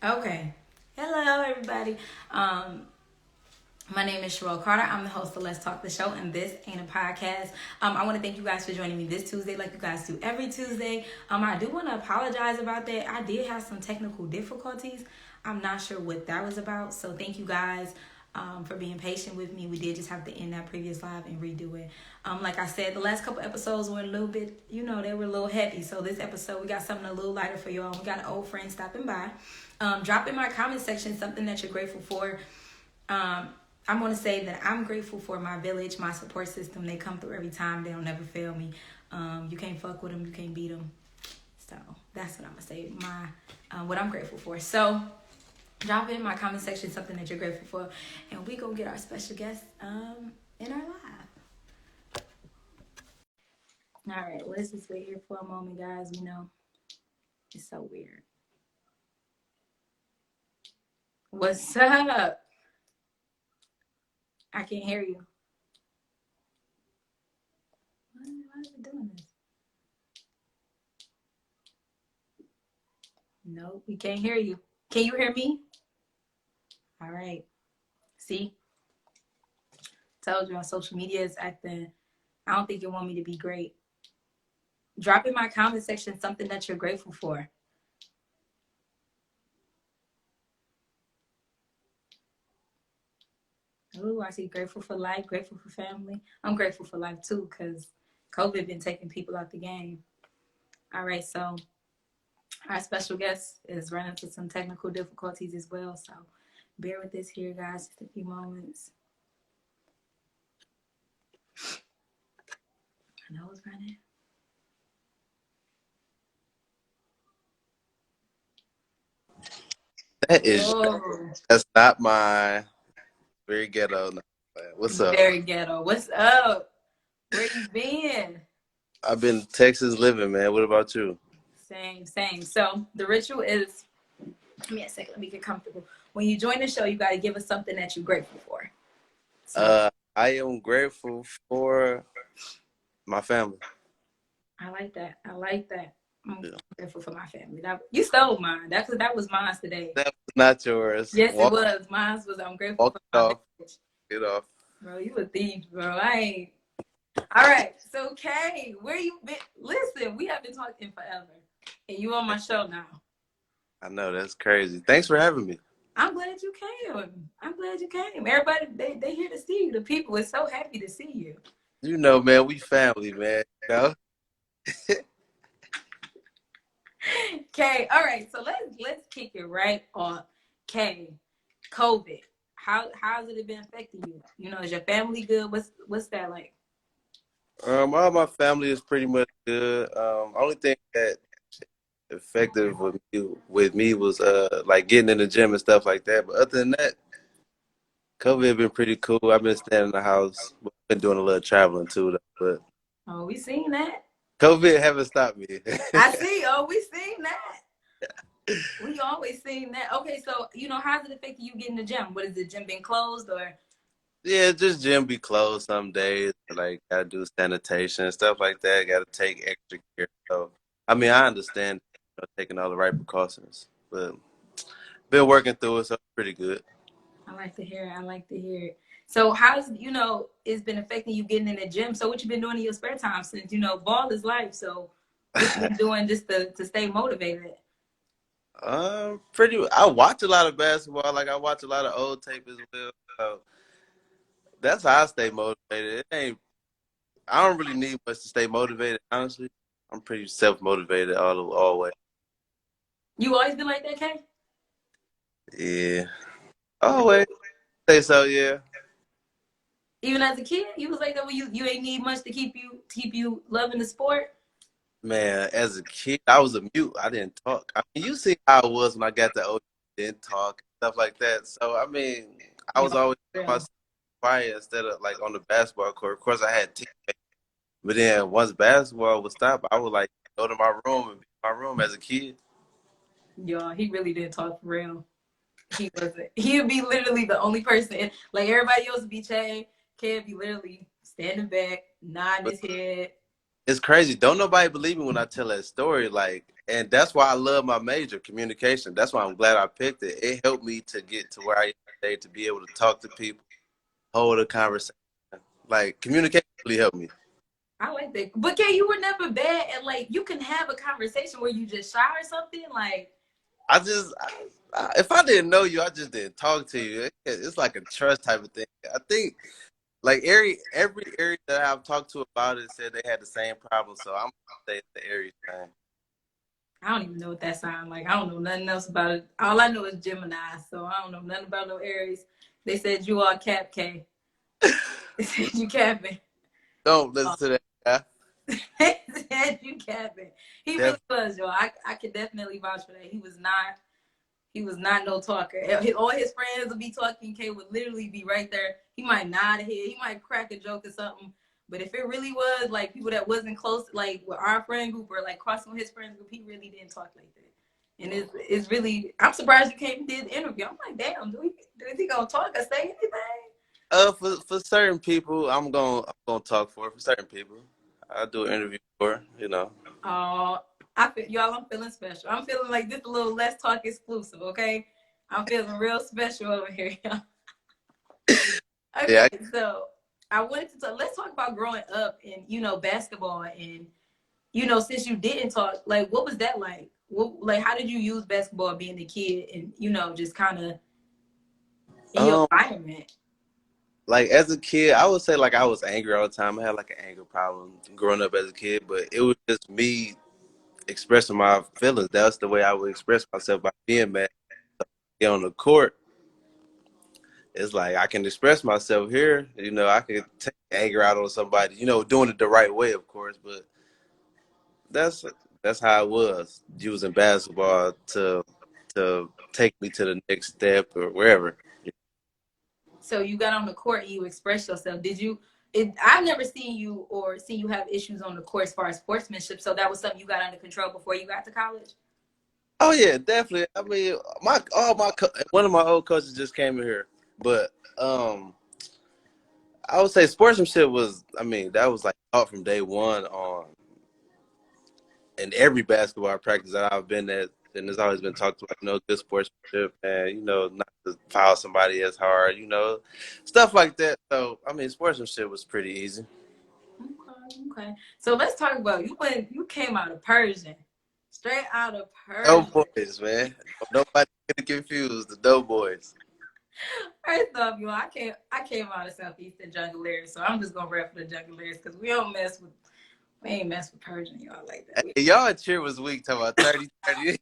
Okay. Hello, everybody. My name is Cherrell Carter. I'm the host of Let's Talk the Show, and this ain't a podcast. I want to thank you guys for joining me this Tuesday, like you guys do every Tuesday. I do want to apologize about that. I did have some technical difficulties. I'm not sure what that was about, so thank you guys for being patient with me. We did just have to end that previous live and redo it. Like I said, the last couple episodes were a little bit, they were a little heavy. So this episode, we got something a little lighter for y'all. We got an old friend stopping by. Drop in my comment section something that you're grateful for. I'm going to say that I'm grateful for my village, my support system. They come through every time. They don't never fail me. You can't fuck with them. You can't beat them. So that's what I'm going to say. What I'm grateful for. So drop in my comment section something that you're grateful for. And we going to get our special guest in our live. All right. Let's just wait here for a moment, guys. It's so weird. What's up? I can't hear you. Why is it doing this? No, we can't hear you. Can you hear me? All right. See? Told you on social media is acting. I don't think you want me to be great. Drop in my comment section something that you're grateful for. Oh, I see grateful for life, grateful for family. I'm grateful for life too, because COVID been taking people out the game. All right, so our special guest is running into some technical difficulties as well. So bear with us here, guys, just a few moments. I know it's running. That's not my very ghetto. No, what's up? Very ghetto. What's up? Where you been? I've been Texas living, man. What about you? Same. So the ritual is, give me a second, let me get comfortable. When you join the show, you got to give us something that you're grateful for. So I am grateful for my family. I like that. I'm Yeah. grateful for my family. You stole mine. That was mine today. That was not yours. Yes, it was. Mine was, I'm grateful for my village. Get off. Bro, you a thief, bro. I ain't. All right. So, Kay, where you been? Listen, we have been talking forever. And you on my show now. I know, that's crazy. Thanks for having me. I'm glad you came. Everybody, they here to see you. The people are so happy to see you. You know, man, we family, man. You know? Okay, all right. So let's kick it right off. Okay, COVID. How's it been affecting you? Is your family good? What's that like? All my family is pretty much good. Only thing that effective with me was like getting in the gym and stuff like that. But other than that, COVID been pretty cool. I've been staying in the house. Been doing a little traveling too, though, but Oh, we seen that. COVID haven't stopped me. I see. Oh, we seen that. We always seen that. Okay, so how's it affecting you getting the gym? What is the gym been closed or? Yeah, just gym be closed some days. Like gotta do sanitation and stuff like that. Gotta take extra care. So I mean, I understand taking all the right precautions, but been working through it, so it's pretty good. I like to hear it. So how's it's been affecting you getting in the gym? So what you been doing in your spare time since ball is life? So what you been doing just to stay motivated? I watch a lot of basketball. Like I watch a lot of old tape as well. So that's how I stay motivated. It ain't. I don't really need much to stay motivated. Honestly, I'm pretty self motivated always. You always been like that, Kay? Yeah, always say so. Yeah. Even as a kid, you was like that when you ain't need much to keep you loving the sport. Man, as a kid, I was a mute. I didn't talk. I mean, you see how it was when I got the OG, didn't talk, stuff like that. So, I mean, I You was always know, myself quiet instead of like on the basketball court. Of course, I had teammates, but then once basketball would stop, I would like go to my room and be in my room as a kid. y'all, he really didn't talk for real. He wasn't. He would be literally the only person. Like everybody else would be chatting. Kay would be literally standing back, nodding But his head. it's crazy. Don't nobody believe me when I tell that story. Like, and that's why I love my major, communication. That's why I'm glad I picked it. It helped me to get to where I am today, to be able to talk to people, hold a conversation. Like, communication really helped me. I like that. But Kay, you were never bad at like you can have a conversation where you just shy or something. Like I just, if I didn't know you, I just didn't talk to you. It's like a trust type of thing. I think, like, every area that I've talked to about it said they had the same problem. So I'm gonna say it's the Aries thing. I don't even know what that sounds like. I don't know nothing else about it. All I know is Gemini, so I don't know nothing about no Aries. They said you are Cap K. They said you capping. Don't listen to that guy. They said you capping. He really Def- was, yo. I could definitely vouch for that. He was not no talker. All his friends would be talking. K would literally be right there. He might nod a head. He might crack a joke or something. But if it really was like people that wasn't close, like with our friend group or like crossing with his friends group, he really didn't talk like that. And it's really, I'm surprised you came and did the interview. I'm like, damn, do he gonna talk or say anything? for certain people, I'm gonna talk for certain people. I do an interview for, you know. Oh, y'all, I'm feeling special. I'm feeling like this a little less talk exclusive, okay? I'm feeling real special over here, y'all. Okay, Yeah. so I wanted to talk. Let's talk about growing up and basketball and since you didn't talk, like what was that like? Like how did you use basketball being a kid and just kind of in your Um, environment? like as a kid, I would say like I was angry all the time. I had like an anger problem growing up as a kid, but it was just me expressing my feelings. That's the way I would express myself by being mad. Get on the court, it's like I can express myself here. You know, I can take anger out on somebody. You know, doing it the right way, of course. But that's that's how it was using basketball to take me to the next step or wherever. So you got on the court and you expressed yourself. I've never seen you have issues on the court as far as sportsmanship. So that was something you got under control before you got to college. Oh yeah, definitely. I mean, one of my old coaches just came in here, but I would say sportsmanship was. I mean, that was like taught from day one on in every basketball practice that I've been at, and it's always been talked about. Good sportsmanship, and not to foul somebody as hard. Stuff like that. So I mean, sportsmanship was pretty easy. Okay, okay. So let's talk about you came out of Persian. Straight out of Persian. Doughboys, man. Nobody get confused. The Doughboys. First off, I came out of Southeastern Jungle so I'm just gonna rap for the Jungle because we ain't mess with Persian, y'all like that. Hey, y'all cheer was weak. Talking about 30-30.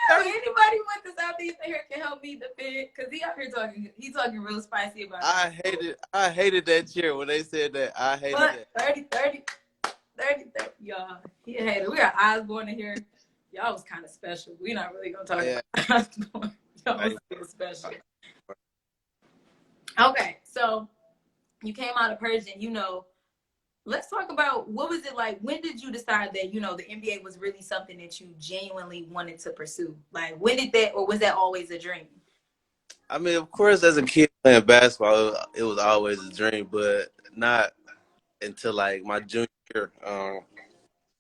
Anybody with the Southeastern here can help me defend because he out here talking real spicy about it. I hated that cheer when they said that. I hated But that. 30, y'all. He a hater. We got Osborne in here. Y'all was kind of special. We're not really gonna talk about Osborne. Y'all was kind of special. Okay, so you came out of Persian, let's talk about what was it like. When did you decide that, the NBA was really something that you genuinely wanted to pursue? Like, when did that, or was that always a dream? I mean, of course, as a kid playing basketball, it was always a dream, but not until like my junior year.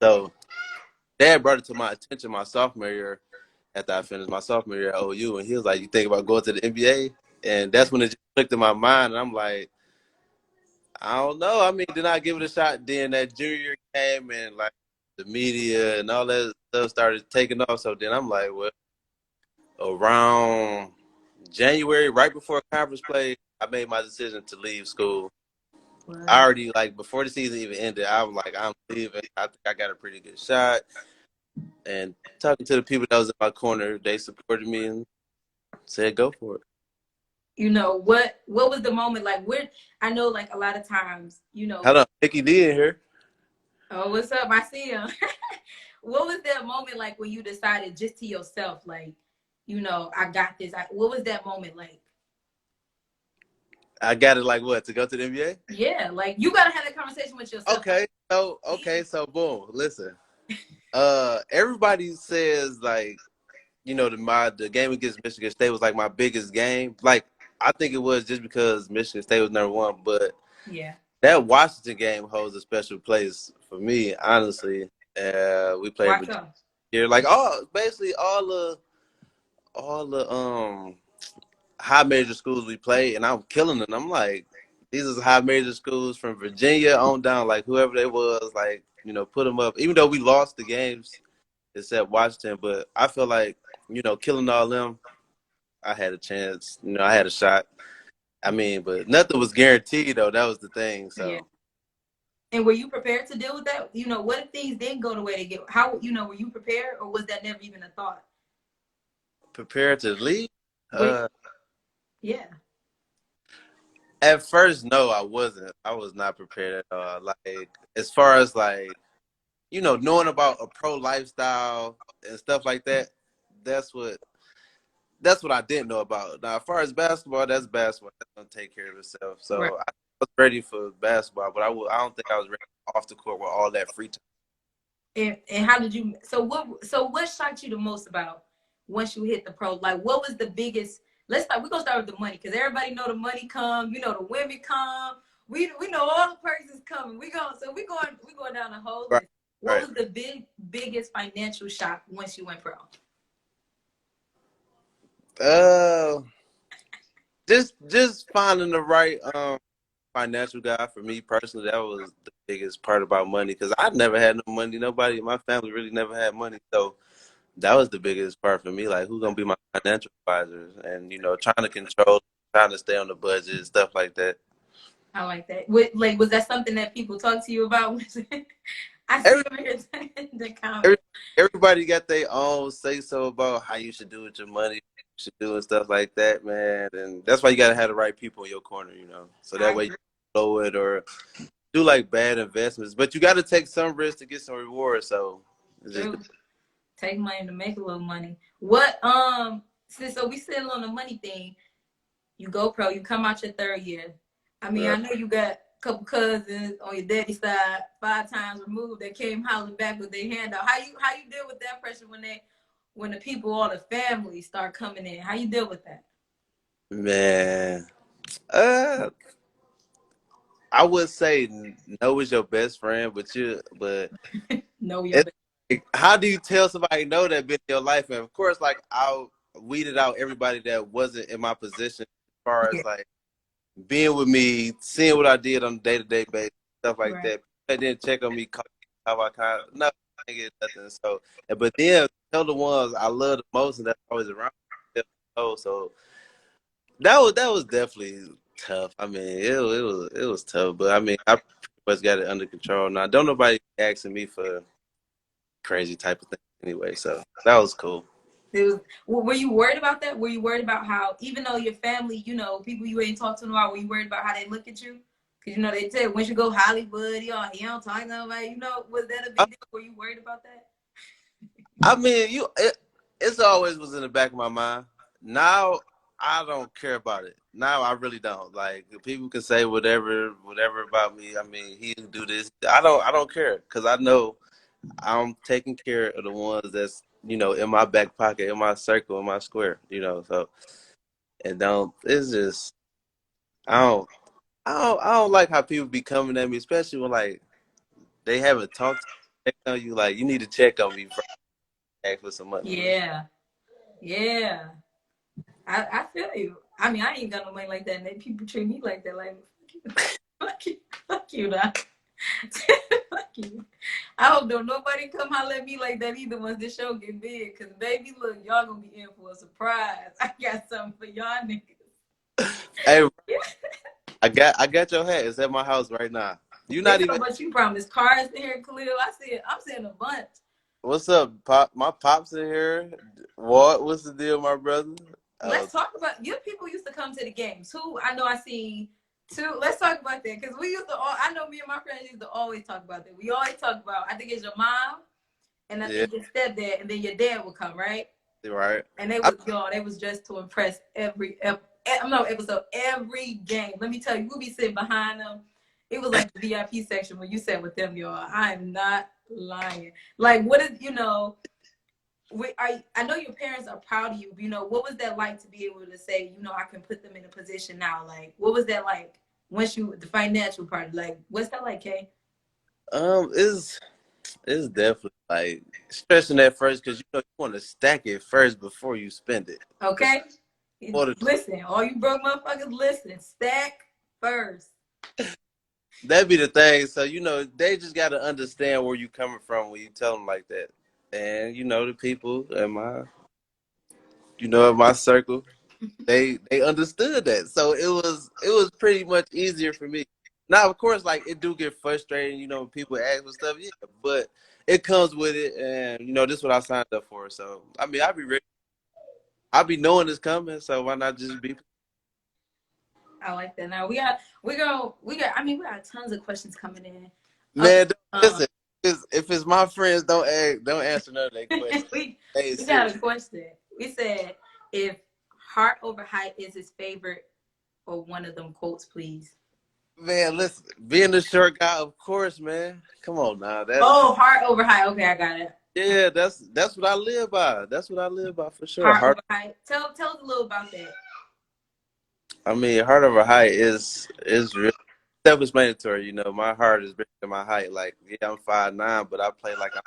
So Dad brought it to my attention my sophomore year after I finished my sophomore year at OU, and he was like, "You think about going to the NBA?" And that's when it just clicked in my mind, and I'm like, I don't know. I mean, then I give it a shot. Then that junior year came, and like the media and all that stuff started taking off. So then I'm like, well, around January, right before conference play, I made my decision to leave school. I Wow. already, like, before the season even ended, I was like, I'm leaving. I think I got a pretty good shot. And talking to the people that was in my corner, they supported me and said, go for it. What was the moment like? Where I know, like a lot of times, Hold on, Mickey D in here. oh, what's up? I see him. What was that moment like when you decided just to yourself, like, I got this? What was that moment like? I got it like what, to go to the NBA? Yeah, like you gotta have that conversation with yourself. So boom, listen. Everybody says like, the game against Michigan State was like my biggest game. Like I think it was just because Michigan State was number one, but Yeah. that Washington game holds a special place for me, honestly. We played Why Virginia so? here, like basically all the high major schools we played, and I'm killing them. I'm like, these is high major schools from Virginia on down, like whoever they was, like put them up. Even though we lost the games, except Washington, but I feel like killing all them, I had a chance. I had a shot. I mean, but nothing was guaranteed though. That was the thing. Yeah. So And were you prepared to deal with that? What if things didn't go the way they get? How were you prepared, or was that never even a thought? prepared to leave. Wait, Uh, yeah, at first, no, I wasn't. I was not prepared at all. Like as far as like knowing about a pro lifestyle and stuff like that. That's what I didn't know about. Now, as far as basketball, that's basketball. That's gonna take care of itself. right. So I was ready for basketball, but I don't think I was ready off the court with all that free time. And how did you? So what shocked you the most about once you hit the pro? Like, what was the biggest? Let's start. We're gonna start with the money because everybody know the money come. The women come. We know all the perks is coming. We going down the whole Right, list. What right. was the biggest financial shock once you went pro? Uh, just finding the right financial guy for me personally. That was the biggest part about money because I never had no money. Nobody in my family really never had money, so that was the biggest part for me. Like, who's gonna be my financial advisors, and trying to control, trying to stay on the budget, stuff like that. I like that. Like, was that something that people talk to you about? I see Every, them here in the every comments. everybody got their own say so about how you should do with your money, you should do and stuff like that, man. And that's why you gotta have the right people in your corner, so that I way you agree. blow it or do like bad investments. But you got to take some risk to get some reward. So it's just True. Take money to make a little money. What so we still on the money thing. You go pro, you come out your third year. I mean, I right. know you got a couple cousins on your daddy's side, 5 times removed, that came hollering back with their hand out. How you deal with that pressure when the people, all the family start coming in? How you deal with that? Man. Uh, I would say no is your best friend, but Know your it's best. like, how do you tell somebody no that been in your life? And of course, like I weeded out everybody that wasn't in my position as far Yeah, as like being with me, seeing what I did on a day to day basis, stuff like right. that. They didn't check on me, call me how I kind of no, I didn't get nothing. So, but then tell the ones I love the most and that's always around. Me, so that was definitely tough. I mean, it was tough, but I mean, I pretty much got it under control now. Don't nobody asking me for crazy type of thing anyway, so that was cool. It was, were you worried about that? Were you worried about how, even though your family, people you ain't talked to in a while, were you worried about how they look at you? Because, they said once you go Hollywood, he don't talk to nobody, was that a I, big deal? Were you worried about that? I mean, it's always was in the back of my mind. Now I don't care about it. Now I really don't. Like people can say whatever about me. I mean, he can do this. I don't care because I know I'm taking care of the ones that's in my back pocket, in my circle, in my square. So and don't. It's just I don't. I don't like how people be coming at me, especially when like they haven't talked to you. Like you need to check on me first, ask for some money. Yeah, yeah. I feel you. I mean, I ain't got no money like that, and then people treat me like that. Like, fuck you, fuck you, dog. Fuck you. I hope don't nobody come holler at me like that either once this show get big. Cause baby, look, y'all gonna be in for a surprise. I got something for y'all niggas. Hey, I got your hat. It's at my house right now. You They not talk even. about you promised cars in here, Khalil. I'm seeing a bunch. What's up, Pop? My pops in here. What? What's the deal, my brother? Oh, Let's talk about your people used to come to the games. Who I know I seen two. Let's talk about that. Cause we used to all I know me and my friends used to always talk about that. We always talk about, I think it's your mom and I yeah, think your stepdad, and then your dad would come, right? right. And they I, was y'all, they was just to impress no episode, every game. Let me tell you, we'll be sitting behind them. It was like the VIP section when you sat with them, y'all. I am not lying. Like, what is I know your parents are proud of you. What was that like to be able to say, I can put them in a position now? Like, what was that like? Once you the financial part, like what's that like, Kay? It's definitely like stressing at first because you want to stack it first before you spend it. Okay, Order listen, all you broke motherfuckers, listen, stack first. that be the thing. So they just got to understand where you coming from when you tell them like that. And the people in my circle, they understood that. So it was pretty much easier for me. Now, of course, like it do get frustrating, when people ask for stuff, yeah, but it comes with it, and this is what I signed up for. So I mean, I'll be ready. I'll be knowing it's coming. So why not just be? I like that. Now I mean, we got tons of questions coming in. Man, Um, listen. If it's my friends, don't answer none of their questions. we Hey, we got serious. a question. We said if heart over height is his favorite, or one of them quotes, please. Man, listen. Being a short guy, of course, man. Come on now. Oh, heart over height. Okay, I got it. Yeah, that's what I live by. That's what I live by for sure. Heart Heart. over height. Tell us a little about that. I mean, heart over height is really self-explanatory. My heart is bigger than my height. Like, yeah, I'm 5'9", but I play like I'm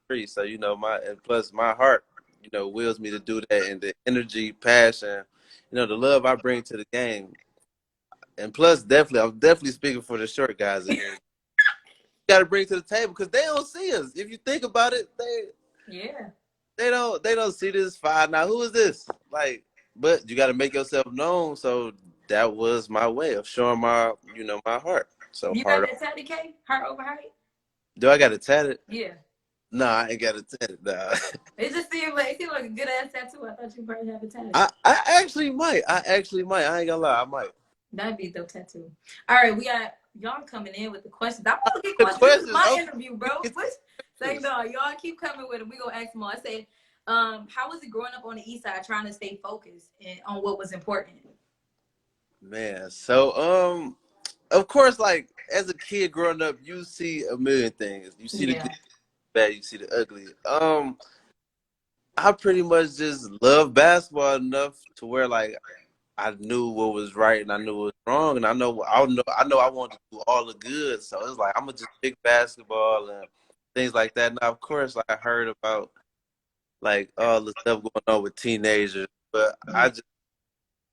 3. So and plus my heart, wills me to do that, and the energy, passion, the love I bring to the game, and plus I'm definitely speaking for the short guys in here. Got to bring to the table because they don't see us. If you think about it, Yeah. they don't see this 5'9". Who is this? Like, but you got to make yourself known. So that was my way of showing my heart. So You got heart. that tatted, K? Heart over height? Do I got it tatted? Yeah. Nah, I ain't got it tatted. Nah. It seemed like a good ass tattoo. I thought you probably have it tatted. I actually might. I ain't gonna lie. I might. That'd be a dope tattoo. All right, we got y'all coming in with the questions. I want to get The questions. This is questions. my Okay. interview, bro. Say no, y'all keep coming with them. We gonna ask them all. I said, how was it growing up on the east side, trying to stay focused and on what was important? Man, so of course, like as a kid growing up, you see a million things. You see the Yeah. good, bad, you see the ugly. I pretty much just love basketball enough to where like I knew what was right and I knew what was wrong, and I know I wanted to do all the good. So it's like I'm gonna just pick basketball and things like that. Now, of course, like I heard about like all the stuff going on with teenagers, but Yeah.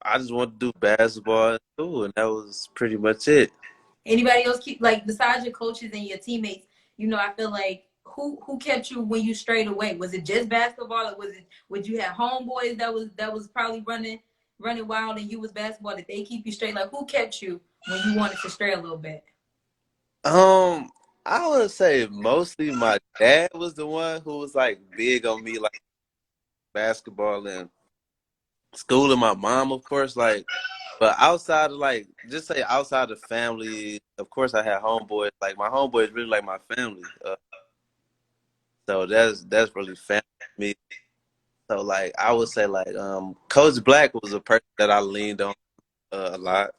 I just wanted to do basketball and school, and that was pretty much it. Anybody else keep like besides your coaches and your teammates? I feel like who kept you when you strayed away? Was it just basketball, or would you have homeboys that was probably running wild and you was basketball? Did they keep you straight? Like who kept you when you wanted to stray a little bit? Um, I would say mostly my dad was the one who was like big on me, like basketball and school, and my mom, of course, like. But outside of like, just say outside of family, of course, I had homeboys. Like my homeboys really like my family. So that's really family to me. So like, I would say like, Coach Black was a person that I leaned on a lot.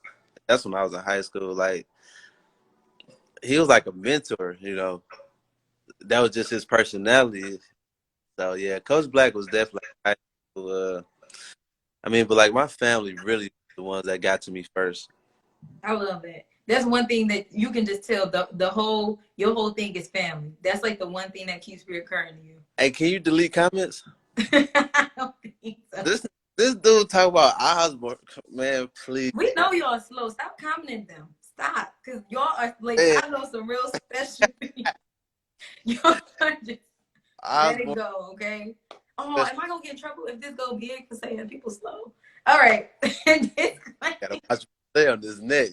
That's when I was in high school. Like he was like a mentor. That was just his personality. So yeah, Coach Black was definitely high school. I mean, but like my family really the ones that got to me first. I love that. That's one thing that you can just tell the whole your whole thing is family. That's like the one thing that keeps reoccurring to you. Hey, can you delete comments? I don't think so. This dude talk about Osborne, man. Please, We know y'all slow. Stop commenting them. Stop, cause y'all are like man, I know some real special people. Y'all are just let it Osborne. go, okay? Oh, am I gonna get in trouble if this go big for saying people slow? All right. Gotta watch what you say on this net.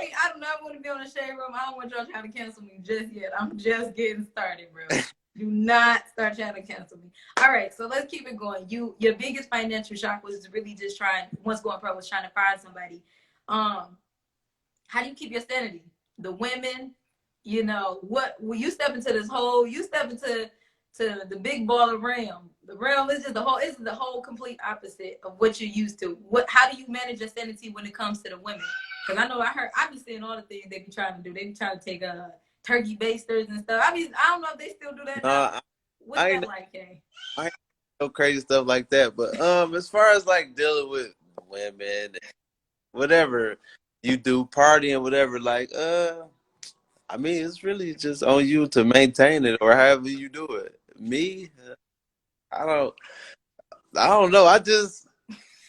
I do not want to be on the shade room. I don't want y'all trying to cancel me just yet. I'm just getting started, bro. Do not start trying to cancel me. All right, so let's keep it going. Your biggest financial shock was really just once going pro was trying to find somebody. How do you keep your sanity? The women, what when you step into you step into the big baller realm. The realm is just the whole complete opposite of what you're used to. How do you manage your sanity when it comes to the women? Because I be seeing all the things they be trying to do. They be trying to take turkey basters and stuff. I don't know if they still do that now. Uh, What's I that ain't like, Kay? I ain't no crazy stuff like that. But as far as like dealing with women, whatever you do, partying, whatever, like, I mean, it's really just on you to maintain it or however you do it. Me, I don't, I don't know. I just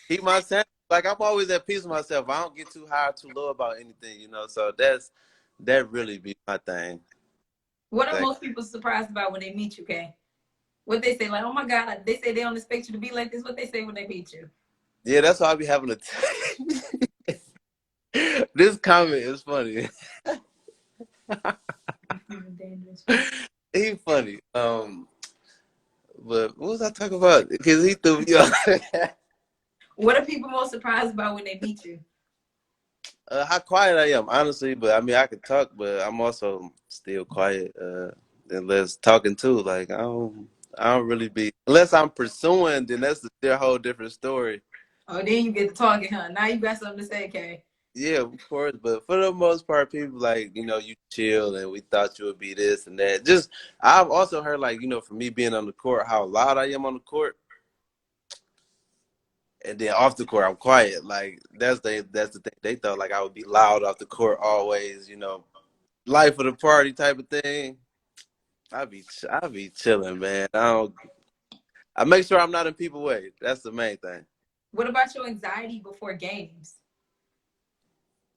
keep my sanity. Like I'm always at peace with myself. I don't get too high or too low about anything, you know. So that really be my thing. What are That, most people surprised about when they meet you, Kay? What they say, like, oh my God, they say they don't expect you to be like this. What they say when they meet you? yeah, that's why I be having a. This comment is funny. He funny. But what was I talking about? Because he threw me off. What are people most surprised about when they meet you? How quiet I am, honestly. But I mean, I can talk, but I'm also still quiet. Unless talking too, like I don't really be unless I'm pursuing. Then that's a whole different story. Oh, then you get to talking, huh? Now you got something to say, Kay. Yeah, of course. But for the most part, people like you chill, and we thought you would be this and that. Just I've also heard like for me being on the court, how loud I am on the court. And then off the court, I'm quiet. Like that's the thing. They thought like I would be loud off the court always. Life of the party type of thing. I be chilling, man. I make sure I'm not in people's way. That's the main thing. What about your anxiety before games?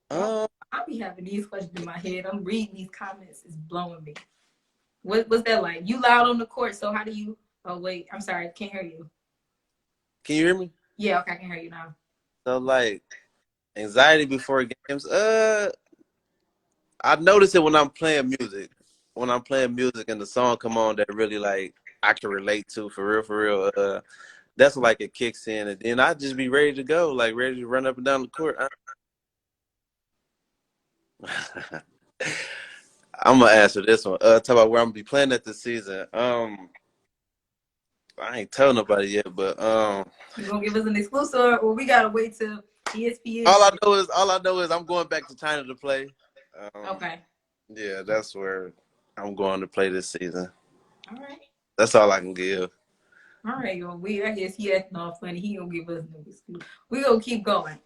Um, I'll be having these questions in my head. I'm reading these comments. It's blowing me. What's that like? You loud on the court, so how do you? Oh wait, I'm sorry, can't hear you. can you hear me? Yeah, okay, I can hear you now. So like anxiety before games. I notice it when I'm playing music. When I'm playing music and the song come on that really like I can relate to for real, for real. That's like it kicks in, and then I just be ready to go, like ready to run up and down the court. I'm gonna answer this one. Talk about where I'm gonna be playing at this season. I ain't telling nobody yet, but You gonna give us an exclusive, or we gotta wait till ESPN? all I know is I'm going back to China to play. Okay. Yeah, that's where I'm going to play this season. All right. That's all I can give. All right, yo. I guess he acting all funny. He gonna give us no exclusive. We gonna keep going.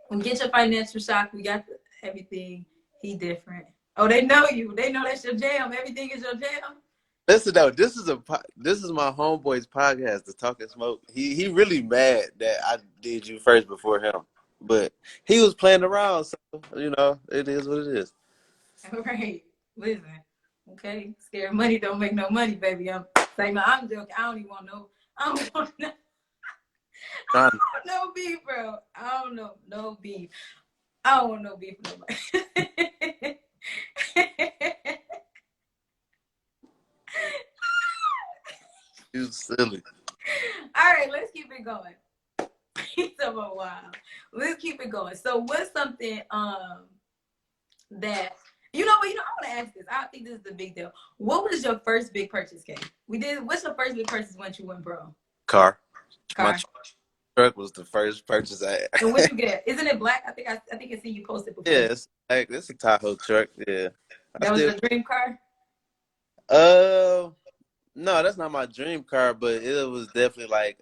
We get your financial shock. We got everything. He different. Oh, they know you. They know that's your jam. Everything is your jam. Listen though, this is my homeboy's podcast, The Talking Smoke. He really mad that I did you first before him, but he was playing around, so it is what it is. All right. Listen. Okay. Scary money don't make no money, baby. I'm saying no. I'm joking. I don't even want no. I don't want no. I don't want no beef, bro. I don't know no beef. I don't want no beef with nobody. You silly. All right, let's keep it going. He's talking about wow. Let's keep it going. So what's something that I want to ask this. I think this is the big deal. What was your first big purchase, Kay? What's your first big purchase once you went pro? Car. Car. My truck was the first purchase I had. And what you get? Isn't it black? I think I see you posted before. Yeah, it's a Tahoe truck. Yeah. That was your dream car? No, that's not my dream car, but it was definitely like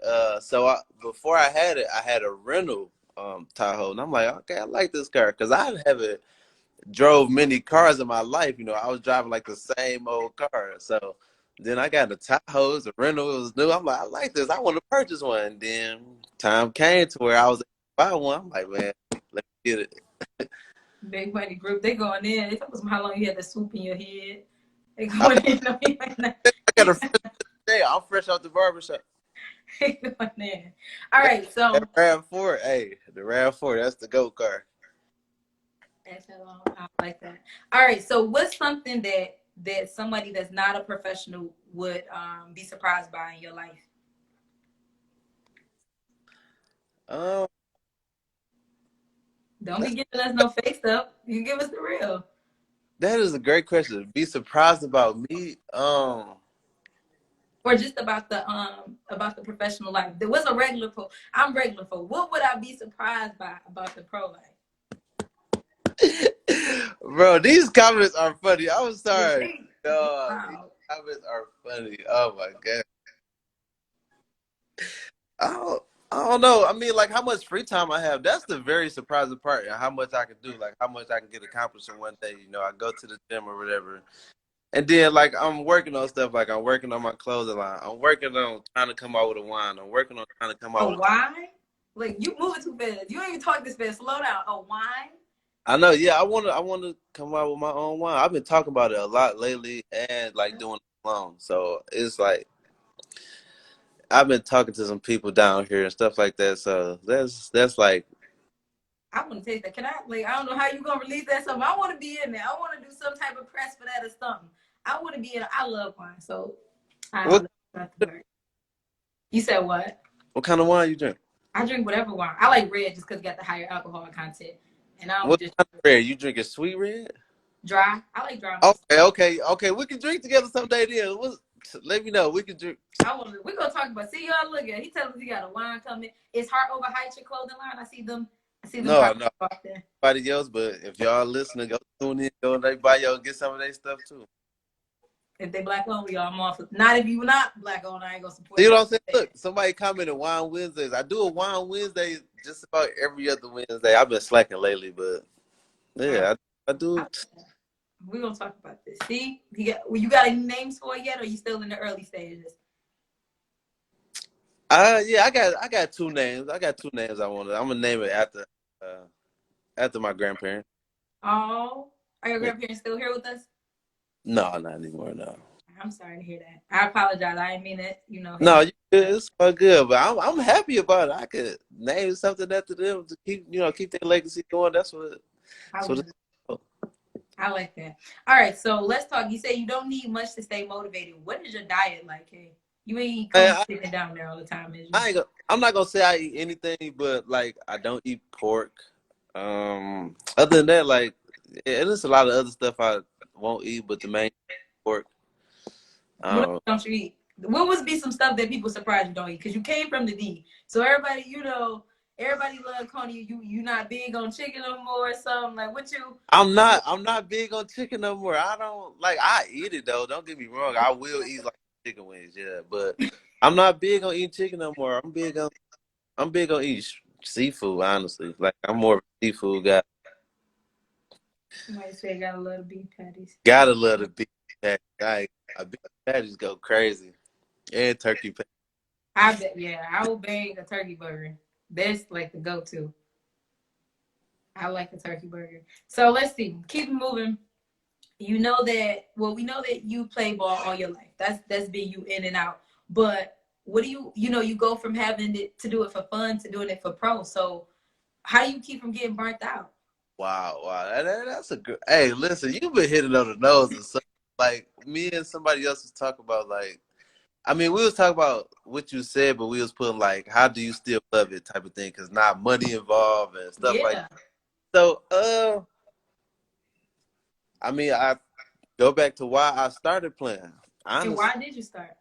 before I had it, I had a rental Tahoe, and I'm like, okay, I like this car because I haven't drove many cars in my life. I was driving like the same old car. So then I got the Tahoe, it was a rental, it was new. I'm like, I like this. I want to purchase one. And then time came to where I was able to buy one. I'm like, man, let me get it. Big money group. They going in. They told us how long you had the swoop in your head. They going in. I got a fresh day. I'm fresh out the barbershop. They going in. All right, so That RAV4, hey, the RAV4, that's the GO car. I like that. All right, so what's something that somebody that's not a professional would be surprised by in your life? Don't be giving us no fake stuff. You give us the real. That is a great question. Be surprised about me. Or just about the professional life. There was a regular pro. I'm regular for. What would I be surprised by about the pro life? Bro, these comments are funny. I'm sorry. Wow. These comments are funny. Oh my god. I I don't know. I mean, like how much free time I have. That's the very surprising part. And how much I can do. Like how much I can get accomplished in one day. You know, I go to the gym or whatever. And then like I'm working on stuff. Like I'm working on my clothing line. I'm working on trying to come out with a wine. I'm working on trying to come out A with. wine? Like you moving too fast. You don't even talk this fast. Slow down. A wine? I know. Yeah, I wanna come out with my own wine. I've been talking about it a lot lately, and like doing it alone. So it's like I've been talking to some people down here and stuff like that. So that's like. I want to taste that. Can I? Like, I don't know how you gonna release that something. I want to be in there. I want to do some type of press for that or something. I want to be in. I love wine, so I'll What let that work. You said what? what kind of wine you drink? I drink whatever wine. I like red just because it got the higher alcohol content, and I don't What just kind of red? You drinking sweet red? dry. I like dry myself. Okay. We can drink together someday. Then let me know. We can drink. I want to. We gonna talk about. See y'all. Look at. He telling us he got a wine coming. Is Heart Over Heights your clothing line? I see them. I see them. No, no, Out there. nobody else. But if y'all listening, go tune in. Go they buy y'all get some of their stuff too. If they black owned, y'all, I'm off. Not if you not black owned, I ain't gonna support. See You. what I'm saying? Look, somebody commented Wine Wednesdays. I do a Wine Wednesday just about every other Wednesday. I've been slacking lately, but yeah, I do. We're gonna talk about this. See, you got any names for it yet, or are you still in the early stages? Yeah, I got two names. I got two names I want to. I'm gonna name it after my grandparents. Oh, are your Yeah. grandparents still here with us? No, not anymore. No. I'm sorry to hear that. I apologize. I didn't mean it. You know. No, you good. It's all good, but I'm happy about it. I could name something after them to keep their legacy going. That's what. That's what it's about. I like that. All right, so let's talk. You say you don't need much to stay motivated. What is your diet like? Hey, you ain't Man, sitting down there all the time, is you? I ain't. I'm not gonna say I eat anything, but like I don't eat pork. Other than that, like, and there's a lot of other stuff I won't eat, but the main pork. What Um, don't you eat? What would be some stuff that people surprised you don't eat? Because you came from the D, so everybody, everybody love Coney. You not big on chicken no more or something like what you? I'm not big on chicken no more. I don't like. I eat it though. Don't get me wrong. I will eat like chicken wings, yeah, but I'm not big on eating chicken no more. I'm big on eating seafood. Honestly, like I'm more of a seafood guy. You might say got a lot of beef patties. Gotta love the beef patties. Beef patties go crazy, and turkey patties. I bet, yeah, I will bang a turkey burger. That's like the go-to. I like a turkey burger. So let's see. Keep moving. You know that. Well, we know that you play ball all your life. That's been you in and out. But what do you go from having it to do it for fun to doing it for pro. So how do you keep from getting burnt out? Wow. That's a good. Hey, listen, you've been hitting on the nose and stuff. Like me and somebody else was talking about like. I mean, we was talking about what you said, but we was putting like, how do you still love it type of thing? Because not money involved and stuff like. Yeah. So, I mean, I go back to why I started playing. And Honestly, why did you start?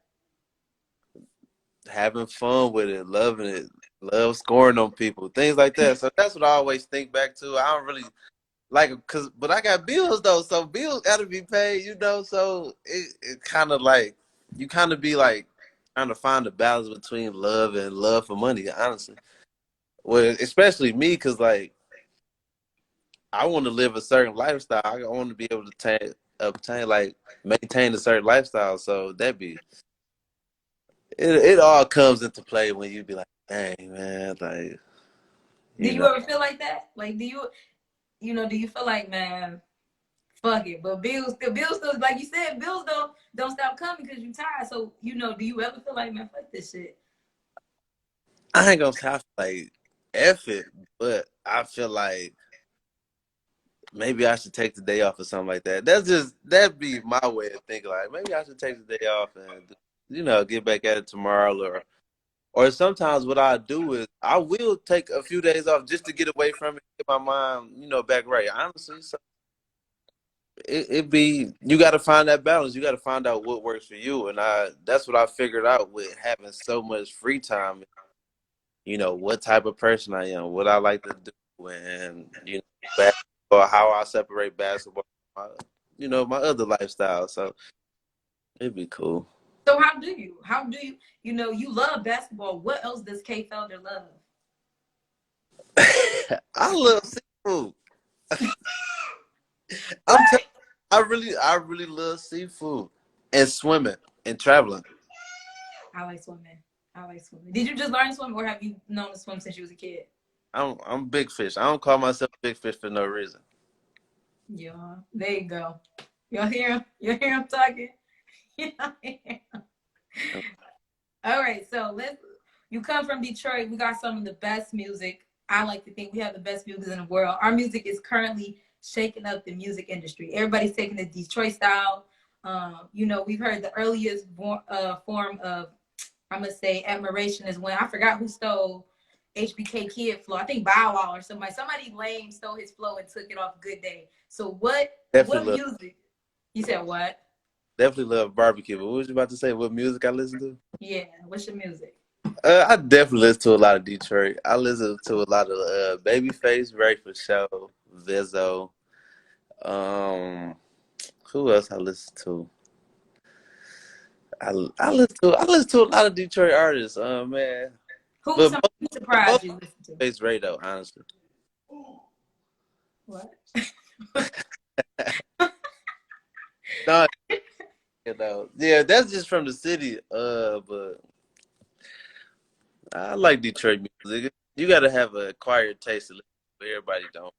having fun with it, loving it, love scoring on people, things like that. So that's what I always think back to. I don't really like but I got bills though, so bills got to be paid. So it kind of like you kind of be like trying to find the balance between love and love for money. Honestly, well, especially me, because like I want to live a certain lifestyle. I want to be able to obtain like maintain a certain lifestyle. So it all comes into play when you be like, dang man, like Do you you know. ever feel like that? Like, do you feel like, man, fuck it? But bills still, like you said, bills don't stop coming because you tired. So, do you ever feel like, man, fuck this shit? I ain't gonna say I feel like F it, but I feel like maybe I should take the day off or something like that. That'd be my way of thinking. Like maybe I should take the day off and get back at it tomorrow, or sometimes what I do is I will take a few days off just to get away from it, get my mind back right. Honestly, so it be you got to find that balance. You got to find out what works for you, and that's what I figured out with having so much free time. What type of person I am, what I like to do, and basketball, how I separate basketball, from my other lifestyle. So it'd be cool. So how do you? You know, you love basketball. What else does K Felder love? I love seafood. I'm What? telling I really love seafood and swimming and traveling. I like swimming. I like swimming. Did you just learn to swim, or have you known to swim since you was a kid? I'm big fish. I don't call myself big fish for no reason. Yeah, there you go. Y'all hear him? You hear him talking? All right, so let's. You come from Detroit. We got some of the best music. I like to think we have the best music in the world. Our music is currently shaking up the music industry. Everybody's taking the Detroit style. You know, we've heard the earliest form of, I'm gonna say, admiration is when I forgot who stole HBK Kid flow. I think Bow Wow or somebody. Somebody lame stole his flow and took it off Good Day. So what Definitely love music? You said what? definitely love barbecue. But what was you about to say? What music I listen to? Yeah. What's your music? I definitely listen to a lot of Detroit. I listen to a lot of Babyface, Ray for Show, Vizzo. Um, who else I listen to? I listen to a lot of Detroit artists. Man, Who's but somebody surprised you listen to? Babyface Ray though, honestly. What? No, yeah, that's just from the city. But I like Detroit music. You got to have an acquired taste to listen, but everybody don't.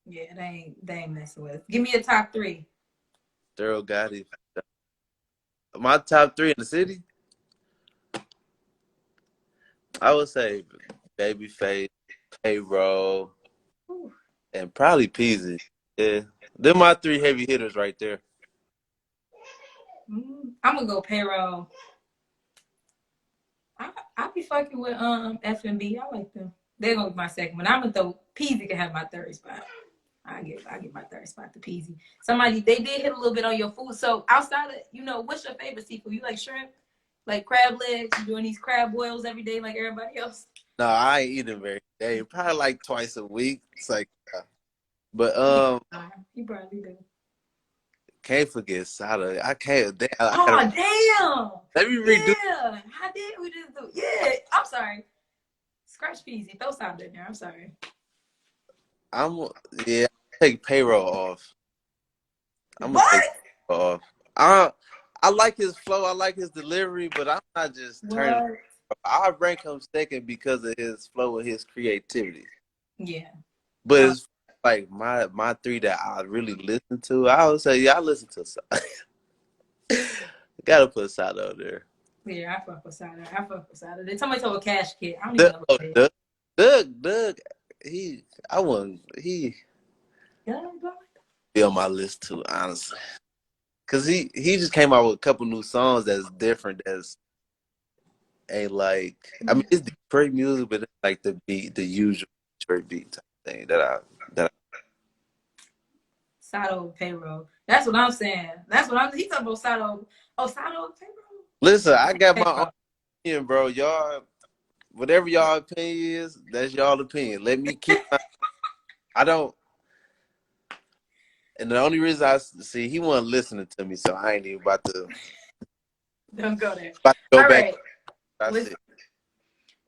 Yeah, they ain't messing with us. Give me a top three. Daryl Gotti. My top three in the city, I would say Babyface, Payroll, Whew. and probably Peasy. Yeah, they're my three heavy hitters right there. I'm gonna go payroll. I be fucking with FNB. I like them. They're gonna be my second one. I'm gonna throw Peasy can have my third spot. I get my third spot to Peasy. Somebody they did hit a little bit on your food. So outside of what's your favorite seafood? You like shrimp, like crab legs? You doing these crab boils every day like everybody else? No, I ain't eating very day. Probably like twice a week. It's like, but He probably do. can't forget Sada. I can't. Damn, I gotta. Oh damn! Let me redo. Yeah, how did we just do? Yeah, I'm sorry. Scratch Peasy. Throw something in there. I'm sorry. I'm yeah. Take payroll off. I'm gonna take What? payroll off. I like his flow. I like his delivery, but I'm not just turning. What? I rank him second because of his flow and his creativity. Yeah. But it's like my three that I really listen to. I would say, yeah, I listen to some. Gotta put Sada on there. Yeah, I fuck with Sada. I fuck with Sada. They somebody told a Cash Kid. I don't even know what it is. Doug, I want he Yeah, be on my list too, honestly, cause he just came out with a couple new songs that's different. That's ain't like I mean it's Detroit music, but it's like the beat, the usual Detroit beat type thing that Sada payroll. That's what I'm saying. That's what I'm. He talking about Sada. Oh, Sada payroll. Listen, I got my own Payroll. opinion, bro. Y'all, whatever y'all opinion is, that's y'all opinion. Let me keep my. I don't. And the only reason I see he wasn't listening to me, so I ain't even Don't go there. about to go All back. right. Listen,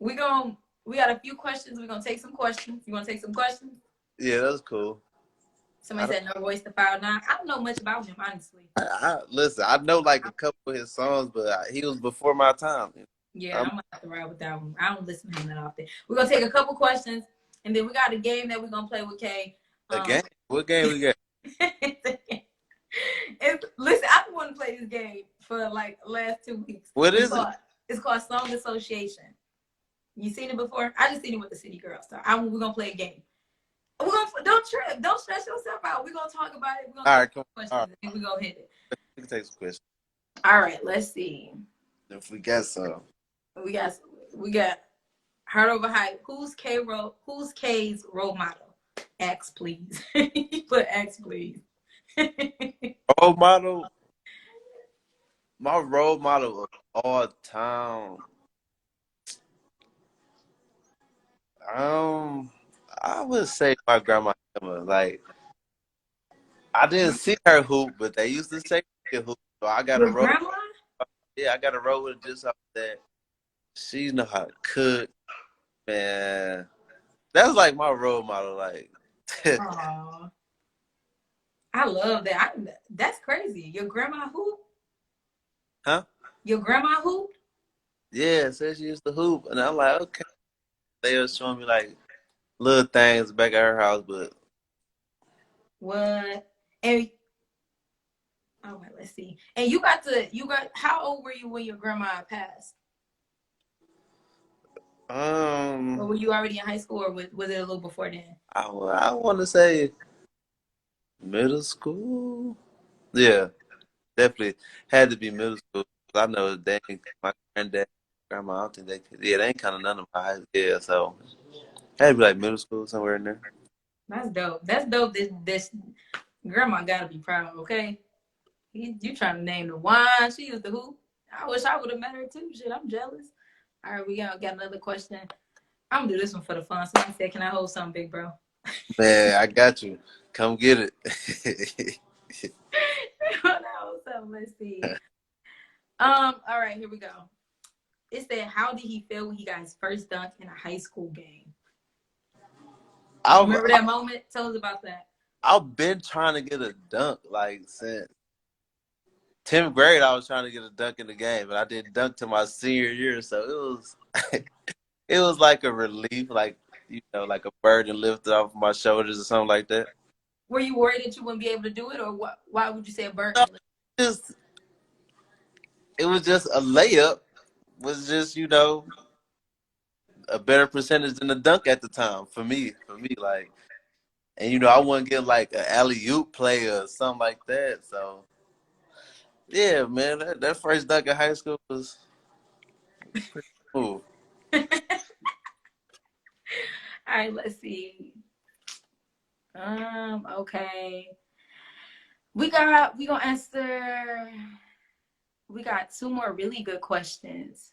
we got a few questions. We're gonna take some questions. You wanna take some questions? Yeah, that's cool. Somebody said no voice to file 9. I don't know much about him, honestly. Listen, I know like a couple of his songs, but he was before my time. Yeah, I'm gonna have to ride with that one. I don't listen to him that often. We're gonna take a couple questions, and then we got a game that we're gonna play with Kay. A game? What game we got? Listen, I've been wanting to play this game for like last 2 weeks. What is it? It's called Song Association. You seen it before? I just seen it with the City Girls. So we're gonna play a game. Don't trip. Don't stress yourself out. We're gonna talk about it. We're gonna All right, take come on. questions All right. and we're gonna hit it. We can take some questions. All right, let's see. If we got some. We got heart over hype. Who's K's role model? X, please. Put X, please. Role model. My role model of all time. I would say my grandma Emma. Like I didn't see her hoop, but they used to say she could hoop. So I got a Your role. grandma? yeah, I got to roll with it just off that. She know how to cook, man. That's like my role model. Like, Aw, I love that. That's crazy. Your grandma who? huh? Your grandma who? Yeah, said she used to hoop, and I'm like, okay. They was showing me like little things back at her house, but What? And all right, let's see. And you got. How old were you when your grandma passed? Or um, were you already in high school, or was it a little before then? I want to say middle school. Yeah, definitely had to be middle school. 'Cause I know they ain't, my granddad, grandma, I don't think they could. Yeah, they ain't kind of none of my high. Yeah, so had to be like middle school somewhere in there. That's dope. That's dope. This grandma gotta be proud. Okay, you trying to name the wine? She used to hoop. I wish I would have met her too. Shit, I'm jealous. All right, we got another question. I'm gonna do this one for the fun. Somebody said, "Can I hold something, big bro?" Man, I got you. Come get it. No, so let's see. All right, here we go. It said, "How did he feel when he got his first dunk in a high school game?" You I've remember that moment? Tell us about that. I've been trying to get a dunk like since 10th grade. I was trying to get a dunk in the game, but I didn't dunk to my senior year, so it was it was like a relief, like like a burden lifted off my shoulders or something like that. Were you worried that you wouldn't be able to do it, or what? Why would you say a No, burden? just it was just a layup. Was just a better percentage than the dunk at the time for me. Like, and I wouldn't get like an alley oop play or something like that. So yeah, man, that first dunk in high school was pretty cool. All right, let's see. Okay. We gonna answer. We got two more really good questions.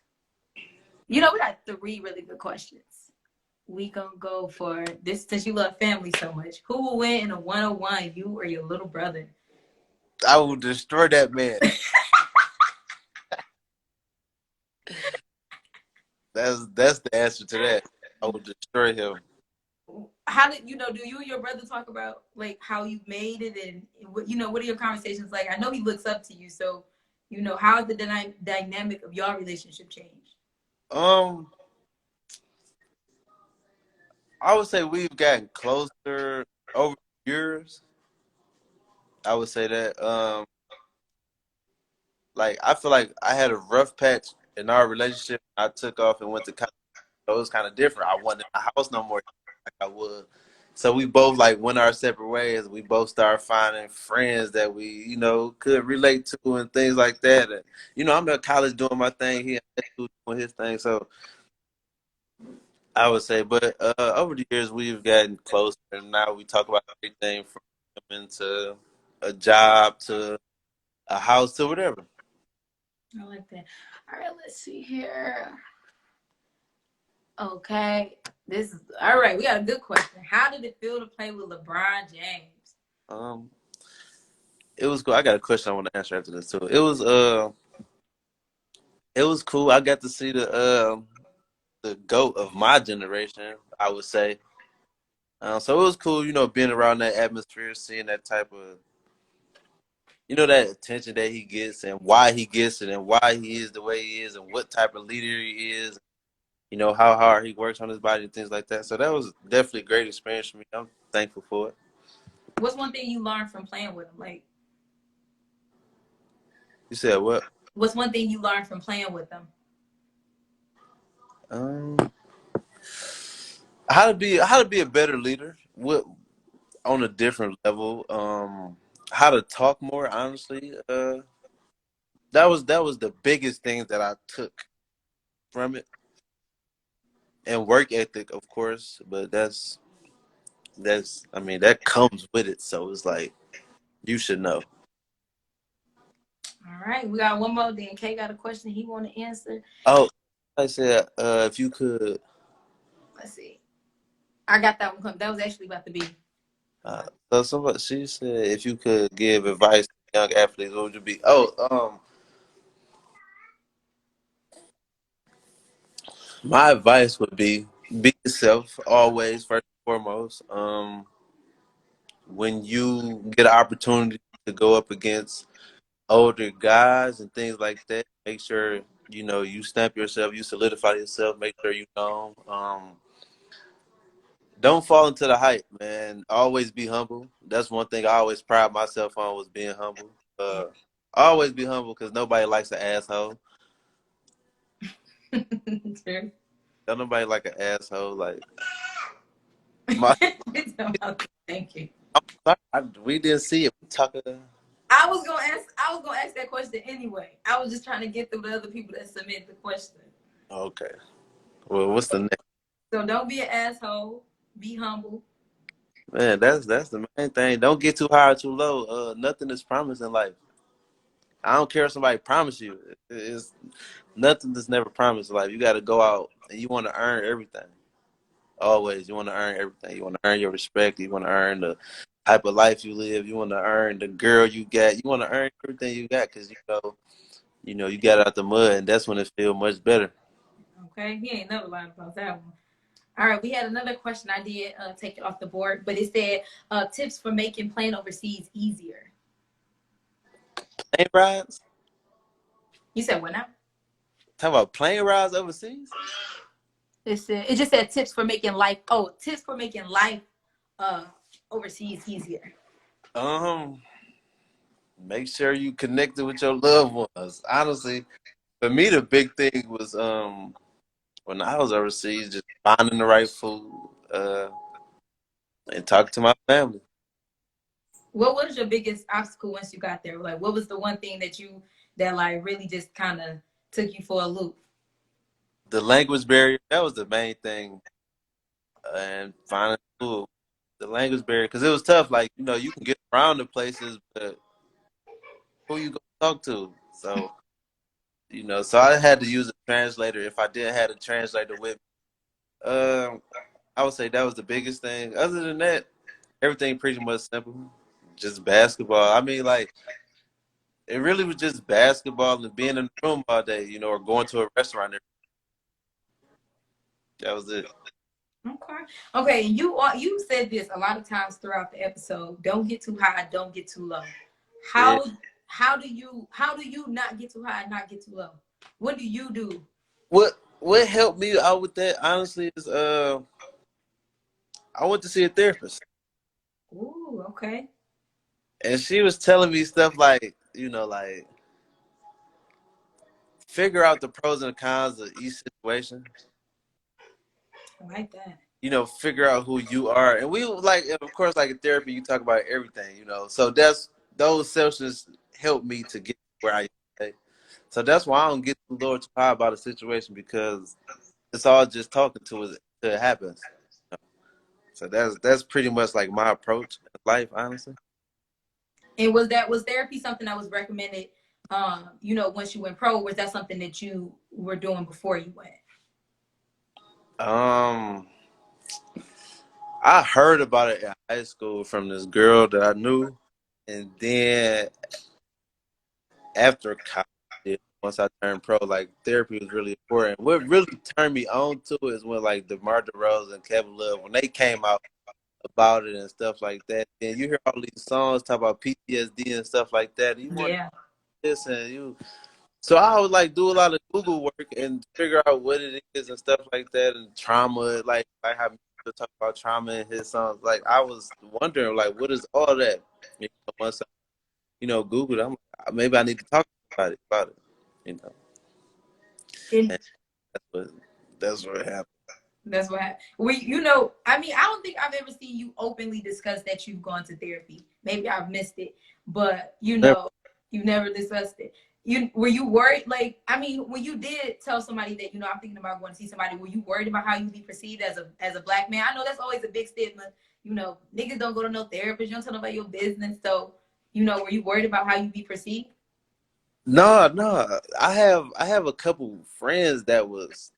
We got three really good questions. We gonna go for this since you love family so much. Who will win in a 101, you or your little brother? I will destroy that man. That's the answer to that. I will destroy him. How did do you and your brother talk about like how you made it and what are your conversations like? I know he looks up to you, so how has the dynamic of your relationship changed? Um, I would say we've gotten closer over the years. I would say that. Like I feel like I had a rough patch in our relationship. I took off and went to college. So it was kind of different. I wasn't in the house no more like I was. So we both like went our separate ways. We both started finding friends that we, could relate to and things like that. And I'm at college doing my thing. He in high school doing his thing. So I would say, but over the years we've gotten closer, and now we talk about everything from coming to a job to a house to whatever. I like that. All right, let's see here. Okay, this is all right. We got a good question. How did it feel to play with LeBron James? Um, it was cool. I got a question I want to answer after this too. It was cool. I got to see the GOAT of my generation, I would say. So it was cool, being around that atmosphere, seeing that type of, that attention that he gets and why he gets it and why he is the way he is and what type of leader he is, how hard he works on his body and things like that. So that was definitely a great experience for me. I'm thankful for it. What's one thing you learned from playing with him? Like, You said what? what's one thing you learned from playing with him? Um, how to be a better leader. What on a different level. How to talk more honestly. That was the biggest thing that I took from it, and work ethic, of course. But that's I mean that comes with it. So it's like you should know. All right, we got one more. Then Kay got a question he want to answer. Oh, I said if you could. Let's see. I got that one. That was actually about to be. So somebody she said if you could give advice to young athletes, what would you be? Oh, My advice would be yourself always first and foremost. When you get an opportunity to go up against older guys and things like that, make sure you stamp yourself, you solidify yourself, make sure you know. Don't fall into the hype, man. Always be humble. That's one thing I always pride myself on was being humble. Yeah. Always be humble because nobody likes an asshole. True. Don't nobody like an asshole. Like my, Thank you. we didn't see it. We talking. I was gonna ask that question anyway. I was just trying to get through the other people that submit the question. Okay. Well, what's the next? So don't be an asshole. Be humble. Man, that's the main thing. Don't get too high or too low. Nothing is promised in life. I don't care if somebody promise you. It's nothing that's never promised in life. You got to go out and you want to earn everything. Always, you want to earn everything. You want to earn your respect. You want to earn the type of life you live. You want to earn the girl you got. You want to earn everything you got because you got out the mud, and that's when it feels much better. Okay, he ain't never lied about that one. All right, we had another question. I did take it off the board, but it said tips for making playing overseas easier. Plane rides? You said what now? Talk about plane rides overseas? It just said tips for making life. Oh, tips for making life uh, overseas easier. Um, Make sure you connected with your loved ones. Honestly, for me, the big thing was when I was overseas, just finding the right food, and talking to my family. What was your biggest obstacle once you got there? Like, what was the one thing that like really just kind of took you for a loop? The language barrier, that was the main thing, and finding food. The language barrier, because it was tough. Like, you can get around the places, but who you gonna talk to? So I had to use a translator. If I didn't have a translator with me, I would say that was the biggest thing. Other than that, everything pretty much simple. Just basketball. I mean, like, it really was just basketball and being in the room all day, or going to a restaurant. That was it. Okay. Okay. You said this a lot of times throughout the episode. Don't get too high. Don't get too low. Yeah. How how do you not get too high and not get too low? What do you do? What helped me out with that, honestly, is I went to see a therapist. Ooh. Okay. And she was telling me stuff like, like figure out the pros and cons of each situation. I like that. Figure out who you are. And we like, of course, like in therapy, you talk about everything. So that's those sessions help me to get where I am today. So that's why I don't get too low or too high about a situation because it's all just talking to it till it happens. So that's pretty much like my approach in life, honestly. And was therapy something that was recommended? Once you went pro, was that something that you were doing before you went? Um, I heard about it in high school from this girl that I knew, and then after college, once I turned pro, like therapy was really important. What really turned me on to it is when like DeMar DeRozan and Kevin Love when they came out about it and stuff like that. And you hear all these songs talk about PTSD and stuff like that. And you want Yeah. to listen, So I would like do a lot of Google work and figure out what it is and stuff like that and trauma, like how people talk about trauma in his songs. Like I was wondering, like, what is all that? Once I, Googled, I'm like, maybe I need to talk about it. You know, And and what that's what happened. that's what happened. I mean, I don't think I've ever seen you openly discuss that you've gone to therapy. Maybe I've missed it, but Never, you've never discussed it. Were you worried? Like, I mean, when you did tell somebody that I'm thinking about going to see somebody, were you worried about how you be perceived as a black man? I know that's always a big stigma. Niggas don't go to no therapist. You don't tell them about your business. So, were you worried about how you be perceived? no. I have a couple friends that was,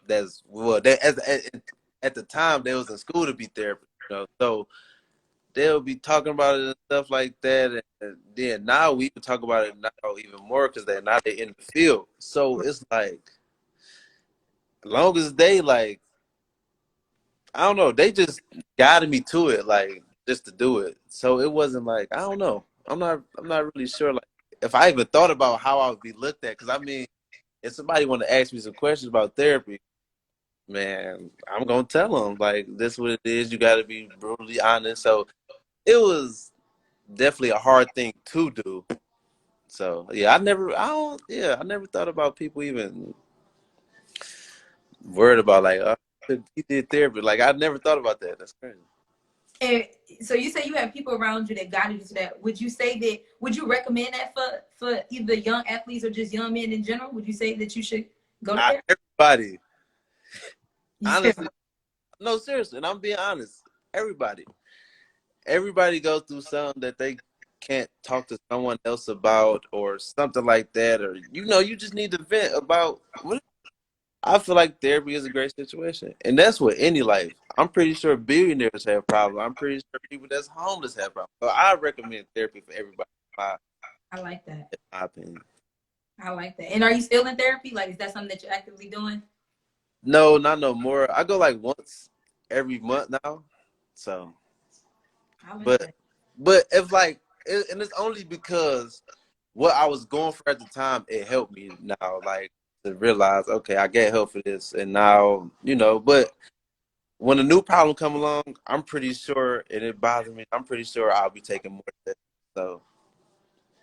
that's well, that at the time they was in school to be therapists. So they'll be talking about it and stuff like that. And then now we can talk about it now even more because they're in the field. So it's like long as they like, I don't know, they just guided me to it, like just to do it. So it wasn't like I don't know. I'm not really sure like if I even thought about how I would be looked at. Because I mean, if somebody want to ask me some questions about therapy, man, I'm gonna tell them like this is what it is. You got to be brutally honest. So it was definitely a hard thing to do. So yeah, I never thought about people even worried about like he did therapy. Like I never thought about that. That's crazy. And so you say you have people around you that guided you to that. Would you say that? Would you recommend that for either young athletes or just young men in general? Would you say that you should go to therapy? Everybody, You said, honestly, no, seriously, and I'm being honest. Everybody, everybody goes through something that they can't talk to someone else about, or something like that, or you just need to vent about. What I feel like therapy is a great situation, and that's with any life. I'm pretty sure billionaires have problems. I'm pretty sure people that's homeless have problems. So I recommend therapy for everybody. I like that. In my opinion. I like that. And are you still in therapy? Like, is that something that you're actively doing? No, not no more. I go like once every month now. So, I like but that. but if like, and it's only because what I was going for at the time, it helped me now, like to realize, okay, I get help for this, and now But when a new problem come along, I'm pretty sure, and it bothers me. I'm pretty sure I'll be taking more steps. So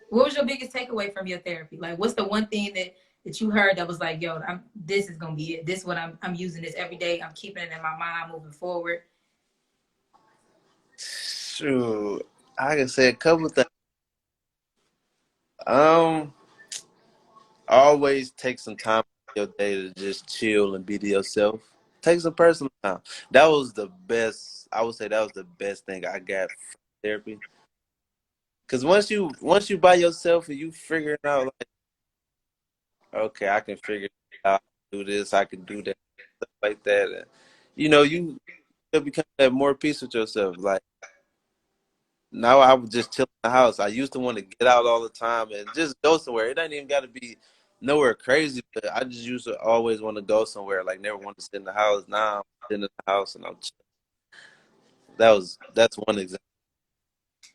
What was your biggest takeaway from your therapy? Like, what's the one thing that you heard that was like, yo, this is gonna be it. This is what I'm using this every day. I'm keeping it in my mind moving forward. shoot, I can say a couple things. Um, always take some time in your day to just chill and be to yourself. Take some personal time. That was the best. I would say that was the best thing I got from therapy. Cause once you by yourself and you figure it out, like, okay, I can figure it out. Do this, I can do that, stuff like that. And, you become that more peace with yourself. Like now, I would just chill in the house. I used to want to get out all the time and just go somewhere. It ain't even got to be nowhere crazy, but I just used to always want to go somewhere. Like never want to sit in the house. Now I'm sitting in the house and I'm. That's one example.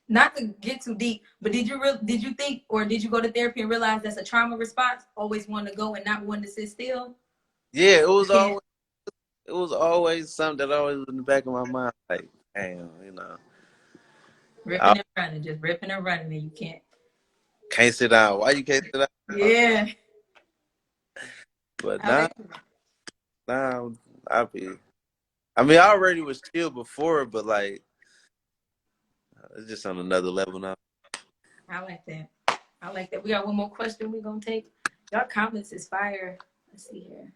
Not to get too deep, but did you think or did you go to therapy and realize that's a trauma response? Always wanting to go and not wanting to sit still. Yeah, it You was can't always something that always was in the back of my mind. Like, damn, I ripping and running, just ripping and running, and you can't. can't sit down. Why you can't sit down? Yeah, But I like. now, I be. I mean, I already was chill before, but like, it's just on another level now. I like that. I like that. We got one more question we're gonna take. Your comments is fire. Let's see here.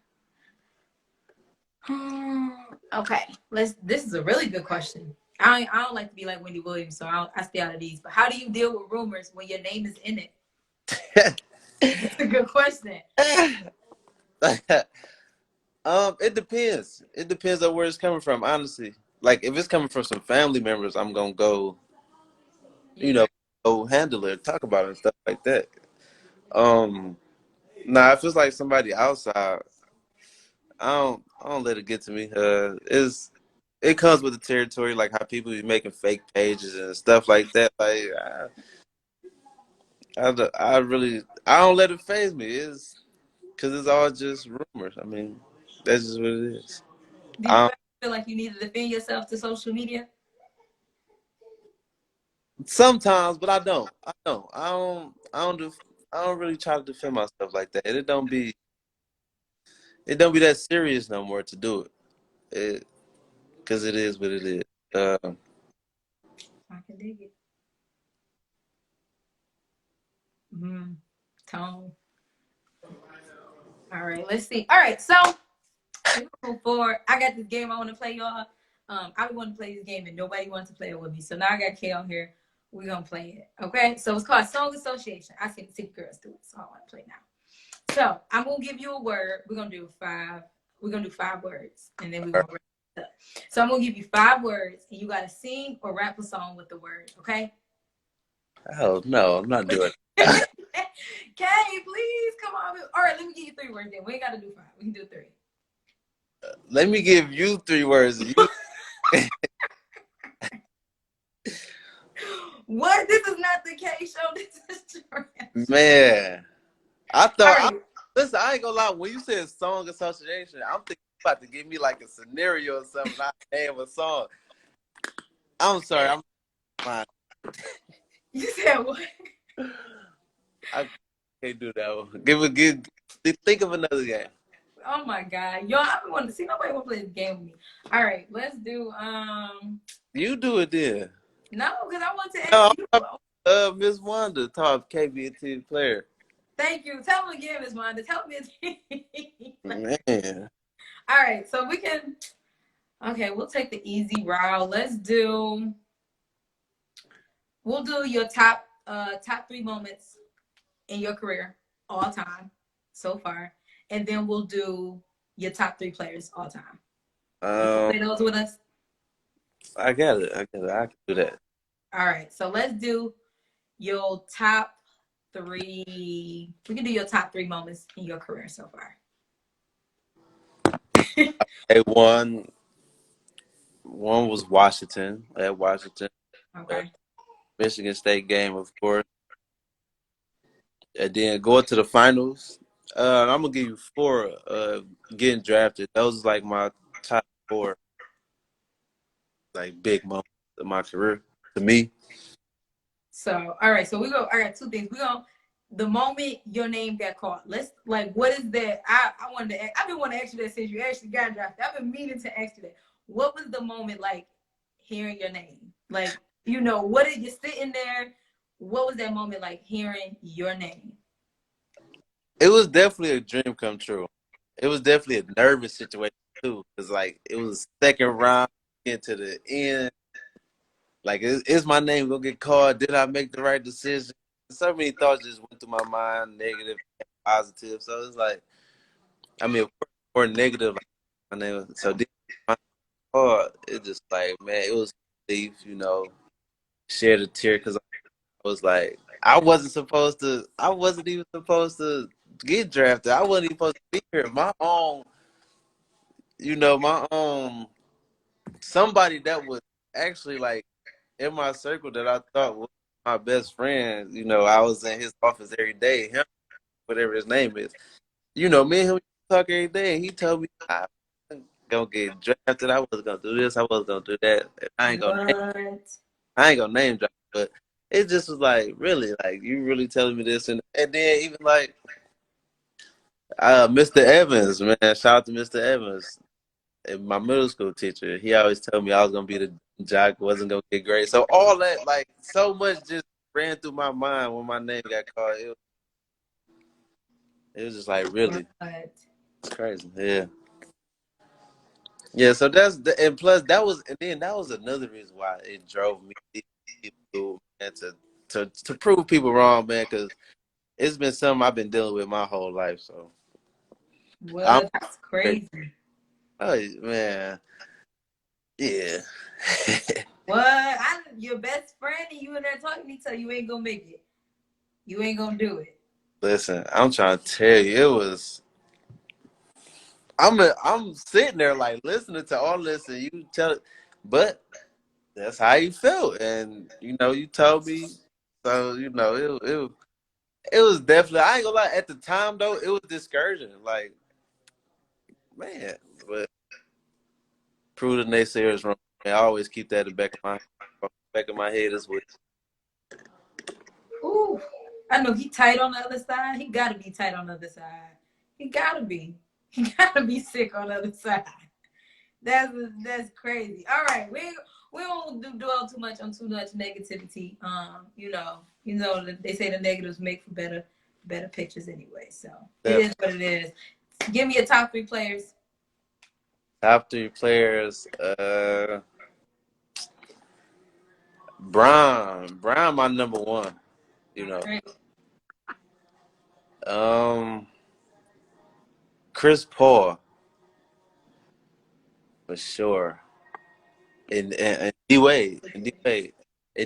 Okay, This is a really good question. I don't like to be like Wendy Williams, so I stay out of these. But how do you deal with rumors when your name is in it? It's a good question. It depends. It depends on where it's coming from, honestly. Like if it's coming from some family members, I'm gonna go, you know, go handle it, talk about it and stuff like that. Um, if it's like somebody outside, I don't let it get to me. It comes with the territory, like how people be making fake pages and stuff like that. Like I don't let it phase me. It's because it's all just rumors. I mean, that's just what it is. Do you ever feel like you need to defend yourself to social media? Sometimes, but I don't. I don't. I don't. I don't do. I don't really try to defend myself like that. It don't be. It don't be that serious no more to do it. Because it is what it is. I can dig it. Mm, tone. All right, let's see. All right, so we're gonna move forward. I got this game I want to play, y'all. I want to play this game and nobody wants to play it with me. So now I got Kay on here. We're gonna play it. Okay. So it's called Song Association. I see the city girls do it, so I want to play now. So I'm gonna give you a word. We're gonna do five words, and then we're gonna wrap it up. So I'm gonna give you 5 words, and you gotta sing or rap a song with the word. Okay? Oh no, I'm not doing. Kay, please come on. All right, let me give you 3 words. Then we ain't gotta do 5. We can do 3. Let me give you 3 words. You What? This is not the K show. This is trash. man. All right. Listen, I ain't gonna lie. When you said song association, I'm thinking you about to give me like a scenario or something, not name a song. I'm sorry, I'm fine. You said what? I can't do that one. Think of another game. Oh my God. Yo, I've been wanting to see nobody want to play this game with me. All right, let's do You do it then. no, because I want to ask No, you. Miss Wanda, top KBT player. Thank you. Tell me again, Miss Wanda. Tell me again. Man. All right, so we can okay, we'll take the easy route. We'll do your top 3 moments in your career all time so far. And then we'll do your top 3 players all time. You can play those with us? I got it. I can do that. All right. So let's do your top 3. We can do your top 3 moments in your career so far. Hey, one was Washington at Washington. Okay. Michigan State game, of course. And then going to the finals. I'm gonna give you 4. Getting drafted. Those like my top 4, like big moments of my career to me. So, all right. So I got 2 things. The moment your name got called, let's like, what is that? I've been wanting to ask you that since you actually got drafted. I've been meaning to ask you that. What was the moment like hearing your name? Like, what did you sitting there? What was that moment like hearing your name? It was definitely a dream come true. It was definitely a nervous situation too, because like it was second round into the end. Like, is my name gonna get called? Did I make the right decision? So many thoughts just went through my mind, negative, and positive. So it's like, I mean, of course, more negative. Like, my name. So my it just like, man, it was relief, shed a tear because I was like, I wasn't even supposed to get drafted. I wasn't even supposed to be here. My own somebody that was actually like in my circle that I thought was my best friend. I was in his office every day. Him, whatever his name is. Me and him talk every day. And he told me I wasn't gonna get drafted. I wasn't gonna do this. I wasn't gonna do that. What? I ain't gonna name drop, but it just was like, really, like, you really telling me this, and then even like Mr. Evans, man, shout out to Mr. Evans, and my middle school teacher. He always told me I was gonna be the jock, wasn't gonna get great. So all that, like, so much just ran through my mind when my name got called. It was just like, really, What? it's crazy, yeah. Yeah, so and plus that was another reason why it drove me people, man, to prove people wrong, man, because it's been something I've been dealing with my whole life. So I'm What? That's crazy. oh man, yeah. What? Your best friend and you in there talking to me, tell you ain't gonna make it. You ain't gonna do it. Listen, I'm trying to tell you, it was. I'm sitting there like listening to all this, and you tell, but that's how you felt, and you told me, so it was definitely. I ain't gonna lie. At the time though, it was discouraging. Like, man, but prove the naysayers wrong. I always keep that in the back of my head as well. Ooh, I know he tight on the other side. He gotta be tight on the other side. He gotta be. He gotta be sick on the other side. That's crazy. All right, we won't dwell too much on too much negativity. They say the negatives make for better pictures anyway. So it is what it is. Give me your top 3 players. Top 3 players. Brown, my number 1. Right. Chris Paul, for sure, and D Wade, and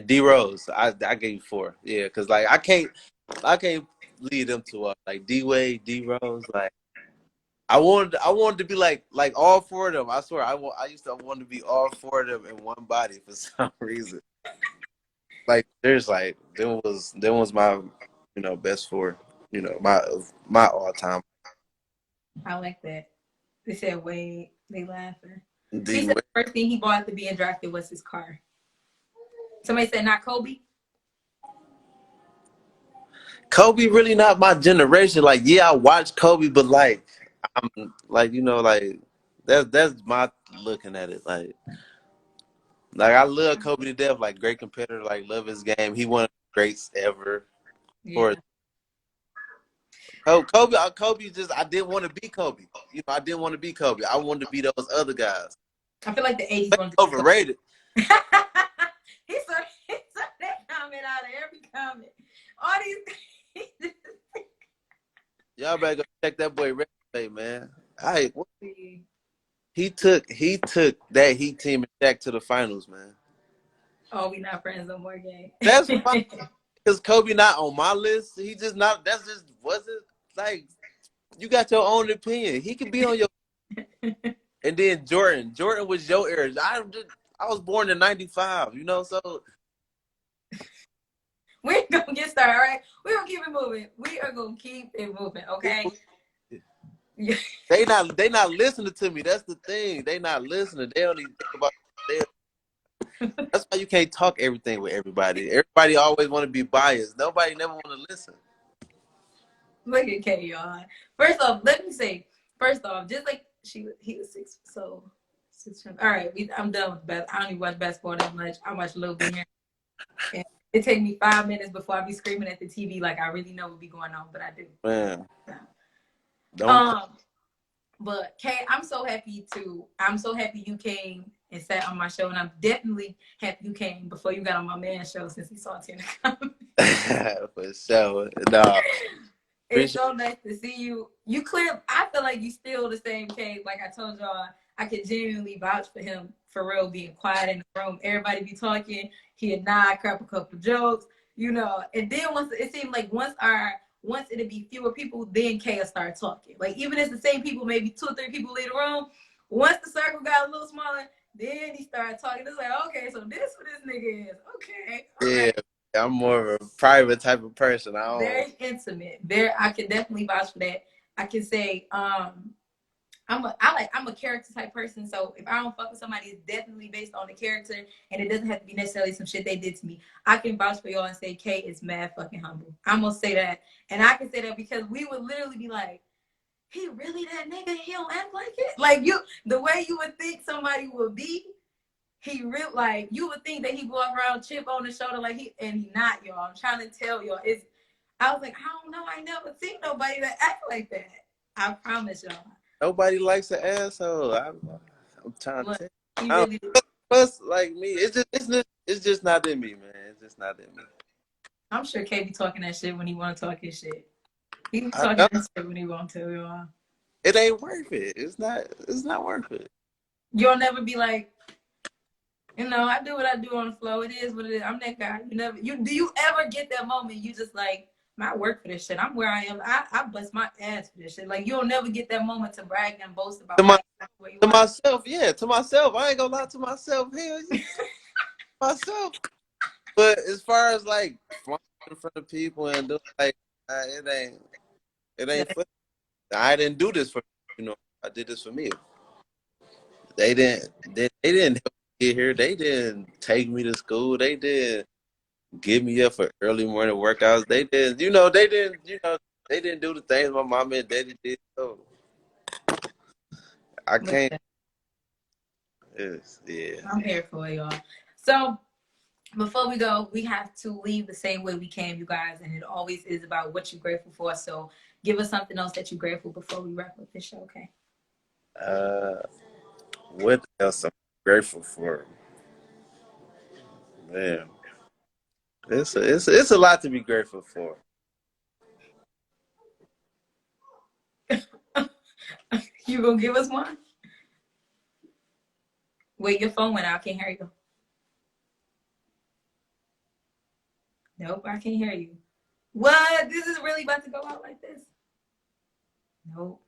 D Rose. I gave you 4, yeah, because like I can't lead them to up like D Wade, D Rose, like I wanted to be like all four of them. I swear, I want to be all four of them in one body for some reason. Like there's like there was my best four. My all time. I like that. They said Wade. They laughing. He D said the first thing he bought after being drafted was his car. Somebody said not Kobe. Kobe really not my generation. Like, yeah, I watched Kobe, but like, I'm like, like that's my looking at it. Like I love Kobe to death. Like, great competitor. Like, love his game. He one of the greats ever. Of Yeah. course, Kobe just I didn't want to be Kobe. I didn't want to be Kobe. I wanted to be those other guys. I feel like the 80s wanted to be Kobe. Overrated. he saw that comment out of every comment. All these. Y'all better go check that boy resume, man. He took that Heat team and Shaq to the finals, man. Oh, we not friends no more, gang. That's fine. Because Kobe not on my list. He just not. That's just wasn't like you got your own opinion. He could be on your. And then Jordan. Jordan was your era. I was born in '95. So We're gonna get started, all right? We're gonna keep it moving. We are gonna keep it moving, okay? they not listening to me. That's the thing. They not listening. They only think about. That's why you can't talk everything with everybody. Everybody always want to be biased. Nobody never want to listen. Look at K, y'all. First off, let me say, just like he was 6, so 6. All right, I'm done with best. I don't even watch basketball that much. I watch a little bit here. And it takes me 5 minutes before I be screaming at the TV like I really know what be going on, but I do. Man, don't. But Kay, I'm so happy you came and sat on my show, and I'm definitely happy you came before you got on my man's show since he saw Tina coming. For sure. No. It's so nice to see you. I feel like you still the same Kay. Like I told y'all, I could genuinely vouch for him for real, being quiet in the room. Everybody be talking. He'd nod, crap a couple jokes, And then once it seemed like once it'd be fewer people, then Kay will start talking. Like even if it's the same people, maybe 2 or 3 people leave the room. Once the circle got a little smaller, then he started talking. It's like, okay, so this what this nigga is. Okay. Yeah. Right. I'm more of a private type of person. Very intimate. I can definitely vouch for that. I can say, I'm a character type person. So if I don't fuck with somebody, it's definitely based on the character, and it doesn't have to be necessarily some shit they did to me. I can vouch for y'all and say Kay is mad fucking humble. I'm gonna say that, and I can say that because we would literally be like, he really that nigga? He don't act like it. Like the way you would think somebody would be. He real like you would think that he walk around chip on the shoulder like and he not, y'all. I'm trying to tell y'all. I was like, I don't know. I never seen nobody that act like that. I promise y'all. Nobody likes an asshole. I'm trying to tell you. Really plus like me. It's just not in me, man. It's just not in me. I'm sure K be talking that shit when he want to talk his shit. He be talking that shit when he want to, y'all. It ain't worth it. It's not worth it. You'll never be like, I do what I do on the floor. It is what it is. I'm that guy. Do you ever get that moment you just like, I work for this shit. I'm where I am. I bust my ass for this shit. Like you'll never get that moment to brag and boast about myself. Yeah, to myself. I ain't gonna lie to myself. Hell yeah. Myself. But as far as like flying in front of people and doing like it ain't fun. I didn't do this for I did this for me. They didn't help me get here. They didn't take me to school. They didn't get me up for early morning workouts. They didn't they didn't do the things my mom and daddy did. So I can't. Yeah. I'm here for y'all. So before we go, we have to leave the same way we came, you guys, and it always is about what you're grateful for. So give us something else that you're grateful before we wrap up this show, okay? What else I'm grateful for? Man, it's a lot to be grateful for. You gonna give us one? Wait, your phone went out. I can't hear you. Nope, I can't hear you. What? This is really about to go out like this? Nope.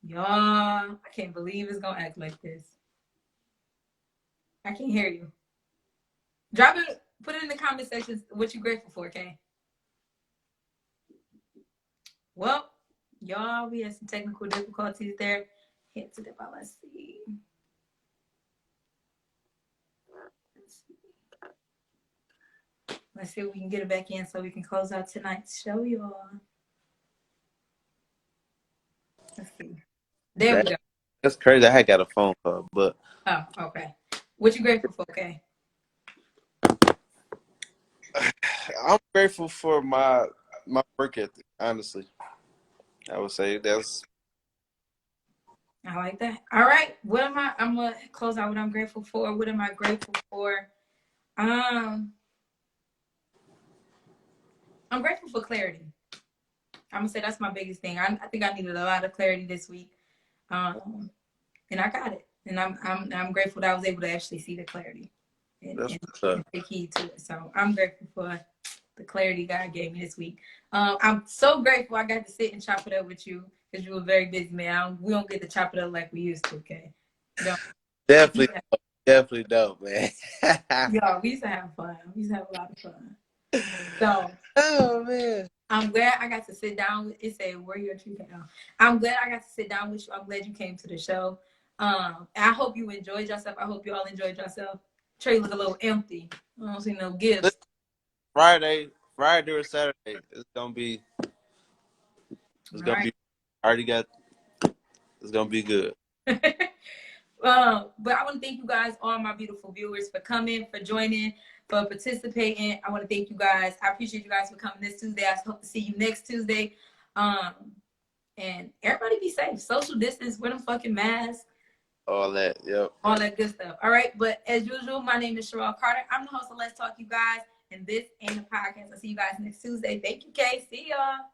Y'all, I can't believe it's gonna act like this. I can't hear you. Drop it, put it in the comment section what you grateful for, okay? Well, y'all, we had some technical difficulties there. Hit to the ball. Let's see. Let's see if we can get it back in so we can close out tonight's show, y'all. Let's see. There we go. That's crazy. I had got a phone call, but Oh, okay. What you grateful for, okay? I'm grateful for my work ethic. Honestly, I would say that's. I like that. All right. What am I? I'm gonna close out what I'm grateful for. What am I grateful for? I'm grateful for clarity. I'm gonna say that's my biggest thing. I think I needed a lot of clarity this week, and I got it. And I'm grateful that I was able to actually see the clarity and take heed to it. So I'm grateful for the clarity God gave me this week. I'm so grateful I got to sit and chop it up with you because you were very busy, man. We don't get to chop it up like we used to, okay? Definitely dope, man. Yo, we used to have fun. We used to have a lot of fun. So, oh man, I'm glad I got to sit down with it. Say, where your tree now? I'm glad I got to sit down with you. I'm glad you came to the show. I hope you enjoyed yourself. I hope you all enjoyed yourself. Trey look a little empty. I don't see no gifts. Friday or Saturday, it's gonna be. It's gonna be. I already got. It's gonna be good. But I want to thank you guys, all my beautiful viewers, for coming, for joining, for participating. I want to thank you guys. I appreciate you guys for coming this Tuesday. I hope to see you next Tuesday. And everybody be safe. Social distance, wear them fucking masks. All that, yep. All that good stuff. All right. But as usual, my name is Cherrell Carter. I'm the host of Let's Talk, you guys. And this ain't a podcast. I'll see you guys next Tuesday. Thank you, Kay. See y'all.